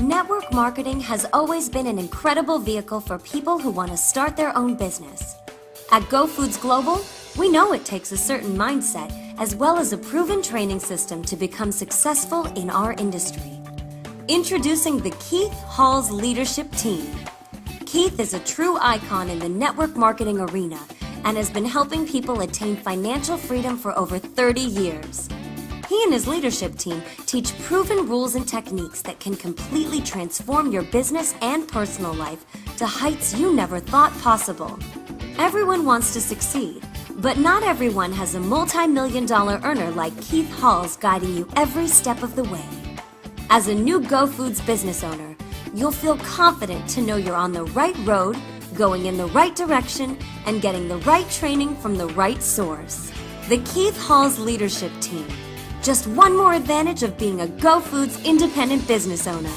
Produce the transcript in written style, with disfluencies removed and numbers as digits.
Network marketing has always been an incredible vehicle for people who want to start their own business. At Go Foods Global, we know it takes a certain mindset as well as a proven training system to become successful in our industry. Introducing the Keith Halls Leadership Team. Keith is a true icon in the network marketing arena and has been helping people attain financial freedom for over 30 years. He and his leadership team teach proven rules and techniques that can completely transform your business and personal life to heights you never thought possible. Everyone wants to succeed, but not everyone has a multi-million-dollar earner like Keith Halls guiding you every step of the way. As a new Go Foods business owner, you'll feel confident to know you're on the right road, going in the right direction, and getting the right training from the right source. The Keith Halls Leadership Team. Just one more advantage of being a Go Foods independent business owner.